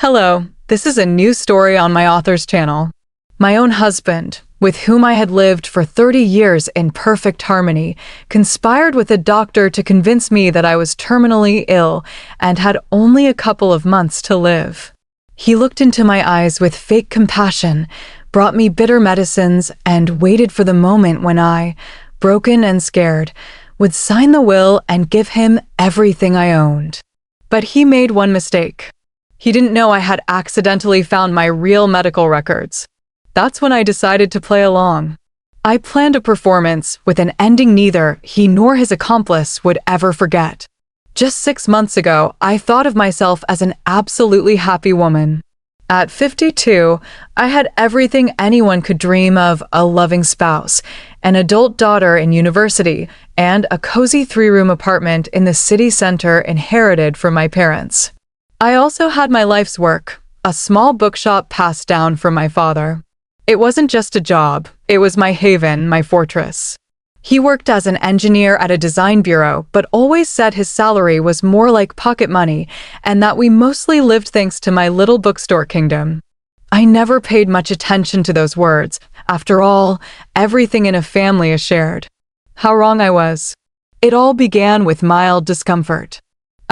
Hello, this is a new story on my author's channel. My own husband, with whom I had lived for 30 years in perfect harmony, conspired with a doctor to convince me that I was terminally ill and had only a couple of months to live. He looked into my eyes with fake compassion, brought me bitter medicines, and waited for the moment when I, broken and scared, would sign the will and give him everything I owned. But he made one mistake. He didn't know I had accidentally found my real medical records. That's when I decided to play along. I planned a performance with an ending neither he nor his accomplice would ever forget. Just 6 months ago, I thought of myself as an absolutely happy woman. At 52, I had everything anyone could dream of: a loving spouse, an adult daughter in university, and a cozy 3-room apartment in the city center inherited from my parents. I also had my life's work, a small bookshop passed down from my father. It wasn't just a job, it was my haven, my fortress. He worked as an engineer at a design bureau, but always said his salary was more like pocket money and that we mostly lived thanks to my little bookstore kingdom. I never paid much attention to those words. After all, everything in a family is shared. How wrong I was. It all began with mild discomfort.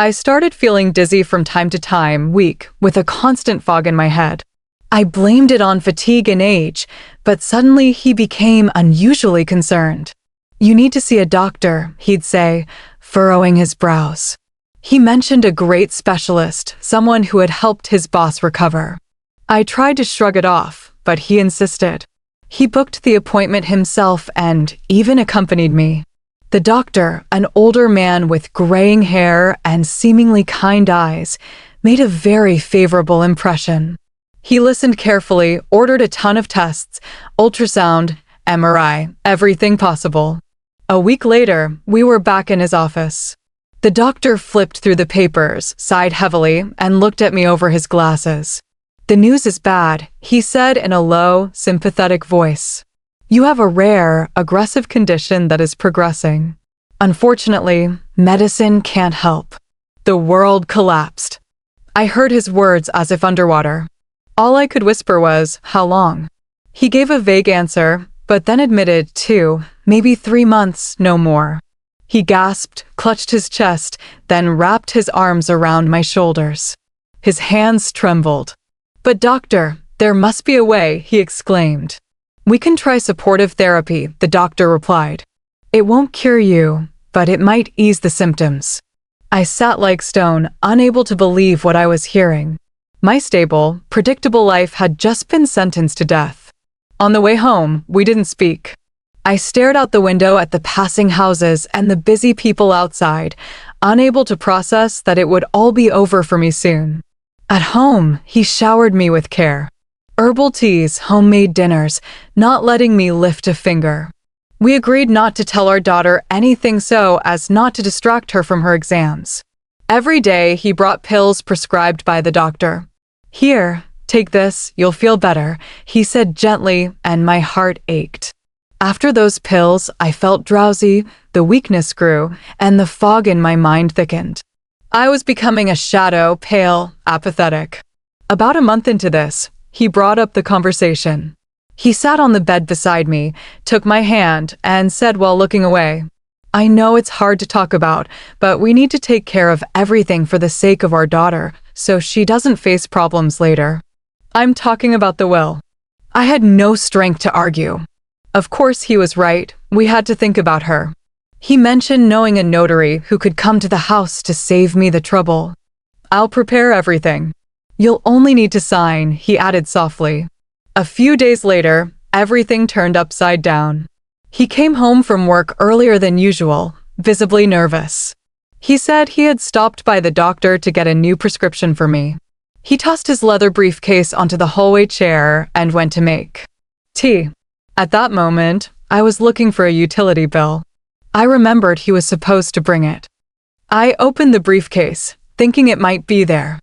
I started feeling dizzy from time to time, weak, with a constant fog in my head. I blamed it on fatigue and age, but suddenly he became unusually concerned. "You need to see a doctor," he'd say, furrowing his brows. He mentioned a great specialist, someone who had helped his boss recover. I tried to shrug it off, but he insisted. He booked the appointment himself and even accompanied me. The doctor, an older man with graying hair and seemingly kind eyes, made a very favorable impression. He listened carefully, ordered a ton of tests, ultrasound, MRI, everything possible. A week later, we were back in his office. The doctor flipped through the papers, sighed heavily, and looked at me over his glasses. "The news is bad," he said in a low, sympathetic voice. "You have a rare, aggressive condition that is progressing. Unfortunately, medicine can't help." The world collapsed. I heard his words as if underwater. All I could whisper was, "How long?" He gave a vague answer, but then admitted 2, maybe 3 months, no more. He gasped, clutched his chest, then wrapped his arms around my shoulders. His hands trembled. "But doctor, there must be a way," he exclaimed. "We can try supportive therapy," the doctor replied. "It won't cure you, but it might ease the symptoms." I sat like stone, unable to believe what I was hearing. My stable, predictable life had just been sentenced to death. On the way home, we didn't speak. I stared out the window at the passing houses and the busy people outside, unable to process that it would all be over for me soon. At home, he showered me with care. Herbal teas, homemade dinners, not letting me lift a finger. We agreed not to tell our daughter anything so as not to distract her from her exams. Every day, he brought pills prescribed by the doctor. "Here, take this, you'll feel better," he said gently, and my heart ached. After those pills, I felt drowsy, the weakness grew, and the fog in my mind thickened. I was becoming a shadow, pale, apathetic. About a month into this, he brought up the conversation. He sat on the bed beside me, took my hand, and said while looking away, "I know it's hard to talk about, but we need to take care of everything for the sake of our daughter, so she doesn't face problems later." I'm talking about the will. I had no strength to argue. Of course he was right, we had to think about her. He mentioned knowing a notary who could come to the house to save me the trouble. "I'll prepare everything. You'll only need to sign," he added softly. A few days later, everything turned upside down. He came home from work earlier than usual, visibly nervous. He said he had stopped by the doctor to get a new prescription for me. He tossed his leather briefcase onto the hallway chair and went to make tea. At that moment, I was looking for a utility bill. I remembered he was supposed to bring it. I opened the briefcase, thinking it might be there.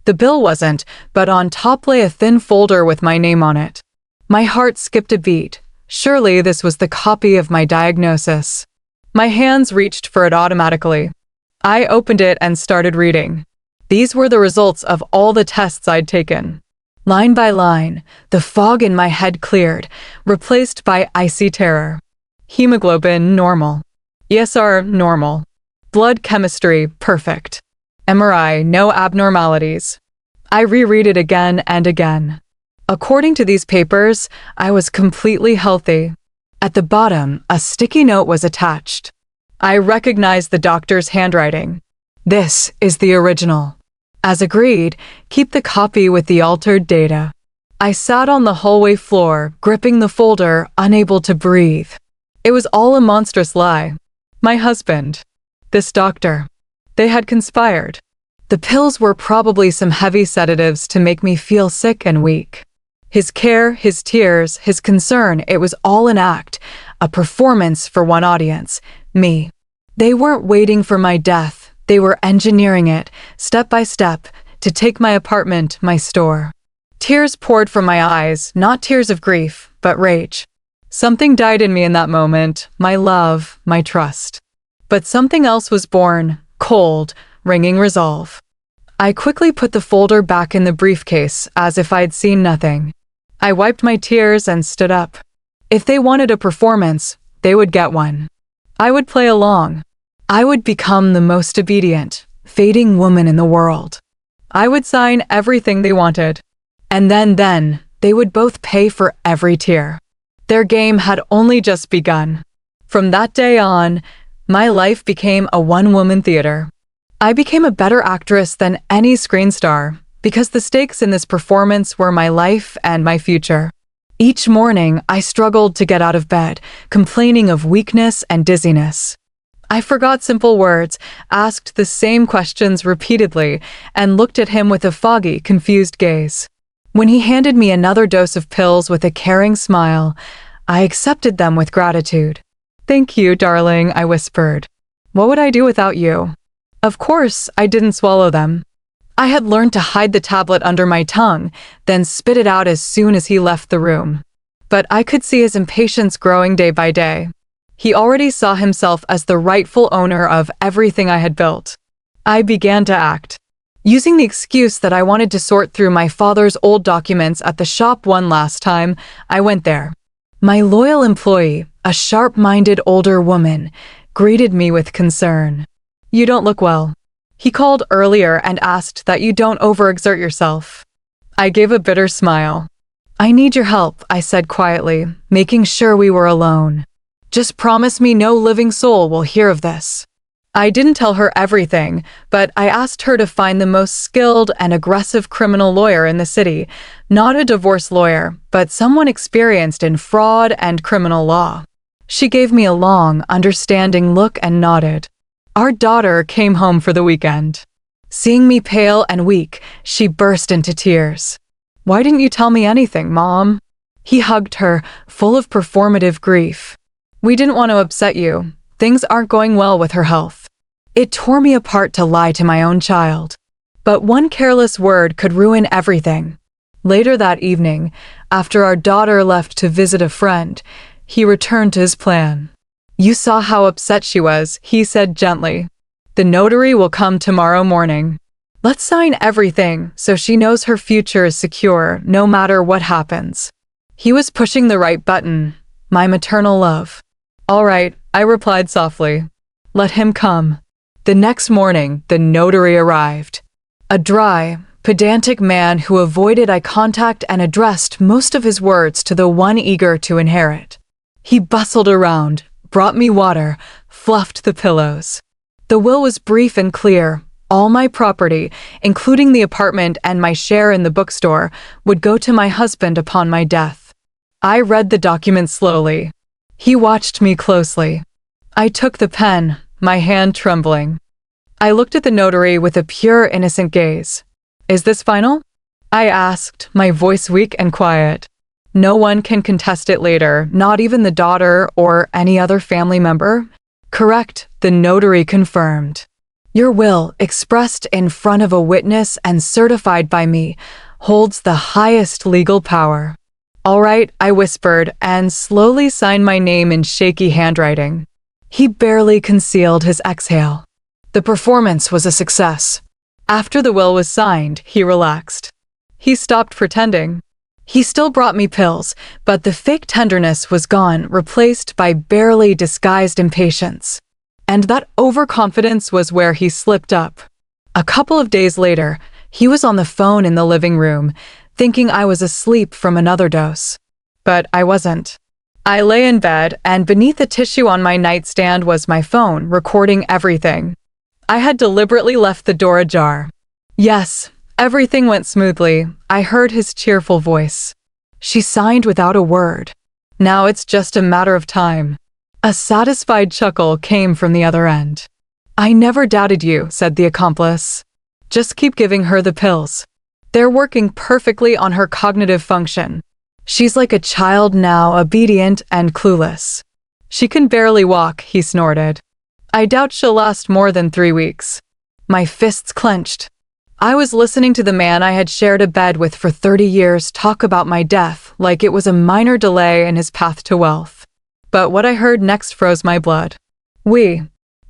The bill wasn't, but on top lay a thin folder with my name on it. My heart skipped a beat. Surely this was the copy of my diagnosis. My hands reached for it automatically. I opened it and started reading. These were the results of all the tests I'd taken. Line by line, the fog in my head cleared, replaced by icy terror. Hemoglobin, normal. ESR, normal. Blood chemistry, perfect. MRI, no abnormalities. I reread it again and again. According to these papers, I was completely healthy. At the bottom, a sticky note was attached. I recognized the doctor's handwriting. This is the original. As agreed, keep the copy with the altered data. I sat on the hallway floor, gripping the folder, unable to breathe. It was all a monstrous lie. My husband, this doctor, they had conspired. The pills were probably some heavy sedatives to make me feel sick and weak. His care, his tears, his concern, it was all an act, a performance for one audience, me. They weren't waiting for my death. They were engineering it, step by step, to take my apartment, my store. Tears poured from my eyes, not tears of grief, but rage. Something died in me in that moment, my love, my trust. But something else was born, cold, ringing resolve. I quickly put the folder back in the briefcase, as if I'd seen nothing. I wiped my tears and stood up. If they wanted a performance, they would get one. I would play along. I would become the most obedient, fading woman in the world. I would sign everything they wanted. And then, they would both pay for every tear. Their game had only just begun. From that day on, my life became a one-woman theater. I became a better actress than any screen star, because the stakes in this performance were my life and my future. Each morning, I struggled to get out of bed, complaining of weakness and dizziness. I forgot simple words, asked the same questions repeatedly, and looked at him with a foggy, confused gaze. When he handed me another dose of pills with a caring smile, I accepted them with gratitude. "Thank you, darling," I whispered. "What would I do without you?" Of course, I didn't swallow them. I had learned to hide the tablet under my tongue, then spit it out as soon as he left the room. But I could see his impatience growing day by day. He already saw himself as the rightful owner of everything I had built. I began to act. Using the excuse that I wanted to sort through my father's old documents at the shop one last time, I went there. My loyal employee, a sharp-minded older woman, greeted me with concern. "You don't look well." He called earlier and asked that you don't overexert yourself. I gave a bitter smile. "I need your help," I said quietly, making sure we were alone. "Just promise me no living soul will hear of this." I didn't tell her everything, but I asked her to find the most skilled and aggressive criminal lawyer in the city, not a divorce lawyer, but someone experienced in fraud and criminal law. She gave me a long, understanding look and nodded. Our daughter came home for the weekend. Seeing me pale and weak, she burst into tears. "Why didn't you tell me anything, Mom?" He hugged her, full of performative grief. "We didn't want to upset you. Things aren't going well with her health." It tore me apart to lie to my own child. But one careless word could ruin everything. Later that evening, after our daughter left to visit a friend, he returned to his plan. "You saw how upset she was," he said gently. "The notary will come tomorrow morning. Let's sign everything so she knows her future is secure no matter what happens." He was pushing the right button, my maternal love. "All right," I replied softly. "Let him come." The next morning, the notary arrived. A dry, pedantic man who avoided eye contact and addressed most of his words to the one eager to inherit. He bustled around, brought me water, fluffed the pillows. The will was brief and clear. All my property, including the apartment and my share in the bookstore, would go to my husband upon my death. I read the document slowly. He watched me closely. I took the pen, my hand trembling. I looked at the notary with a pure, innocent gaze. "Is this final?" I asked, my voice weak and quiet. "No one can contest it later, not even the daughter or any other family member?" "Correct," the notary confirmed. "Your will, expressed in front of a witness and certified by me, holds the highest legal power." "All right," I whispered, and slowly signed my name in shaky handwriting. He barely concealed his exhale. The performance was a success. After the will was signed, he relaxed. He stopped pretending. He still brought me pills, but the fake tenderness was gone, replaced by barely disguised impatience. And that overconfidence was where he slipped up. A couple of days later, he was on the phone in the living room, thinking I was asleep from another dose. But I wasn't. I lay in bed, and beneath the tissue on my nightstand was my phone, recording everything. I had deliberately left the door ajar. Yes, everything went smoothly. I heard his cheerful voice. She signed without a word. Now it's just a matter of time. A satisfied chuckle came from the other end. I never doubted you, said the accomplice. Just keep giving her the pills. They're working perfectly on her cognitive function. She's like a child now, obedient and clueless. She can barely walk, he snorted. I doubt she'll last more than 3 weeks. My fists clenched. I was listening to the man I had shared a bed with for 30 years talk about my death like it was a minor delay in his path to wealth. But what I heard next froze my blood. We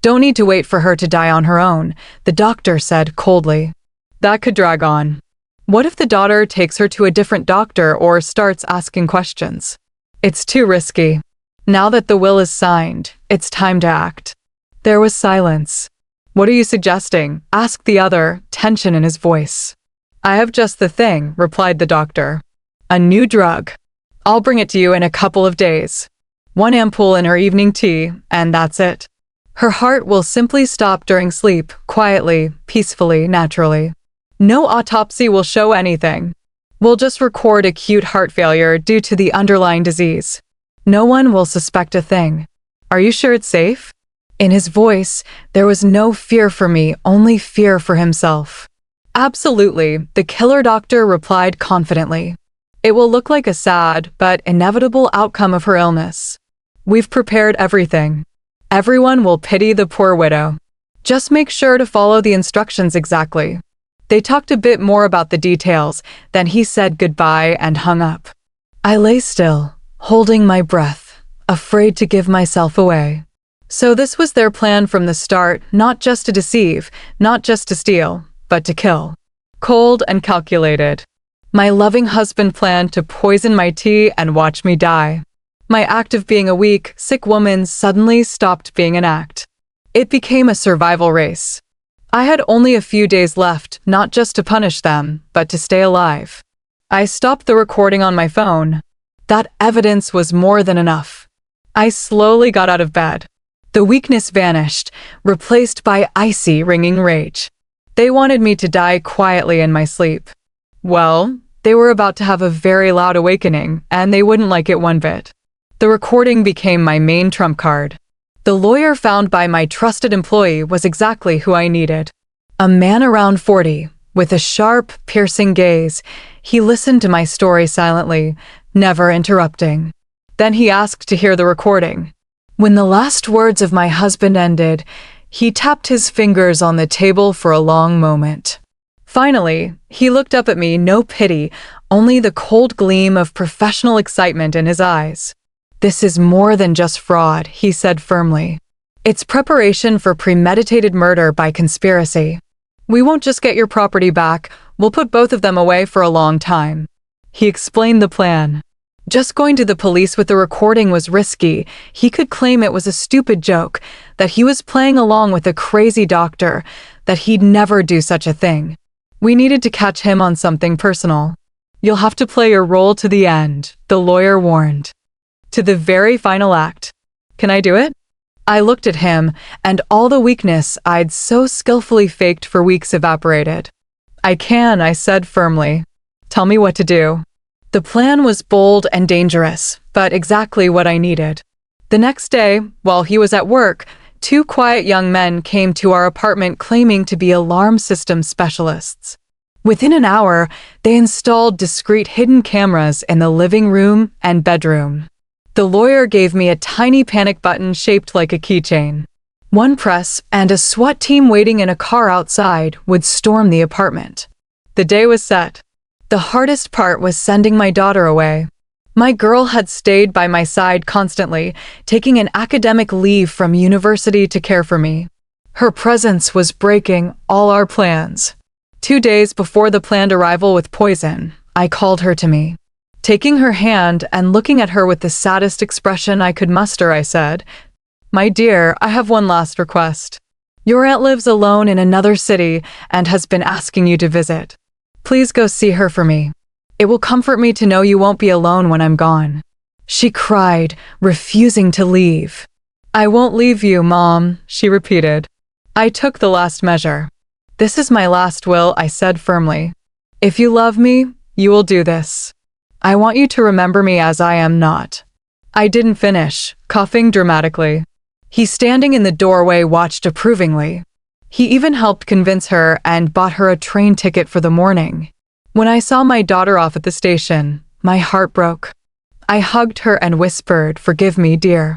don't need to wait for her to die on her own, the doctor said coldly. That could drag on. What if the daughter takes her to a different doctor or starts asking questions? It's too risky. Now that the will is signed, it's time to act. There was silence. What are you suggesting? Asked the other, tension in his voice. I have just the thing, replied the doctor. A new drug. I'll bring it to you in a couple of days. 1 ampoule in her evening tea, and that's it. Her heart will simply stop during sleep, quietly, peacefully, naturally. No autopsy will show anything. We'll just record acute heart failure due to the underlying disease. No one will suspect a thing. Are you sure it's safe? In his voice, there was no fear for me, only fear for himself. Absolutely, the killer doctor replied confidently. It will look like a sad but inevitable outcome of her illness. We've prepared everything. Everyone will pity the poor widow. Just make sure to follow the instructions exactly. They talked a bit more about the details, then he said goodbye and hung up. I lay still, holding my breath, afraid to give myself away. So this was their plan from the start, not just to deceive, not just to steal, but to kill. Cold and calculated. My loving husband planned to poison my tea and watch me die. My act of being a weak, sick woman suddenly stopped being an act. It became a survival race. I had only a few days left, not just to punish them, but to stay alive. I stopped the recording on my phone. That evidence was more than enough. I slowly got out of bed. The weakness vanished, replaced by icy, ringing rage. They wanted me to die quietly in my sleep. Well, they were about to have a very loud awakening, and they wouldn't like it one bit. The recording became my main trump card. The lawyer found by my trusted employee was exactly who I needed. A man around 40, with a sharp, piercing gaze. He listened to my story silently, never interrupting. Then he asked to hear the recording. When the last words of my husband ended, he tapped his fingers on the table for a long moment. Finally, he looked up at me, no pity, only the cold gleam of professional excitement in his eyes. This is more than just fraud, he said firmly. It's preparation for premeditated murder by conspiracy. We won't just get your property back, we'll put both of them away for a long time. He explained the plan. Just going to the police with the recording was risky. He could claim it was a stupid joke, that he was playing along with a crazy doctor, that he'd never do such a thing. We needed to catch him on something personal. You'll have to play your role to the end, the lawyer warned. To the very final act. Can I do it? I looked at him, and all the weakness I'd so skillfully faked for weeks evaporated. I can, I said firmly. Tell me what to do. The plan was bold and dangerous, but exactly what I needed. The next day, while he was at work, 2 quiet young men came to our apartment claiming to be alarm system specialists. Within an hour, they installed discreet hidden cameras in the living room and bedroom. The lawyer gave me a tiny panic button shaped like a keychain. One press, and a SWAT team waiting in a car outside would storm the apartment. The day was set. The hardest part was sending my daughter away. My girl had stayed by my side constantly, taking an academic leave from university to care for me. Her presence was breaking all our plans. 2 days before the planned arrival with poison, I called her to me. Taking her hand and looking at her with the saddest expression I could muster, I said, "My dear, I have one last request. Your aunt lives alone in another city and has been asking you to visit. Please go see her for me. It will comfort me to know you won't be alone when I'm gone." She cried, refusing to leave. "I won't leave you, Mom," she repeated. I took the last measure. "This is my last will," I said firmly. "If you love me, you will do this. I want you to remember me as I am not." I didn't finish, coughing dramatically. He, standing in the doorway, watched approvingly. He even helped convince her and bought her a train ticket for the morning. When I saw my daughter off at the station, my heart broke. I hugged her and whispered, "Forgive me, dear.